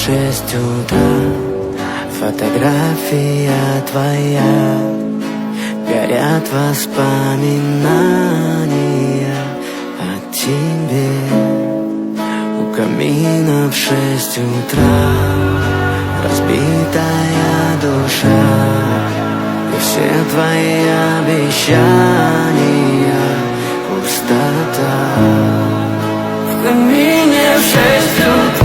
6 утра, фотография твоя, горят воспоминания о тебе. У камина в 6 утра разбитая душа, и все твои обещания пустота. В камине в 6 утра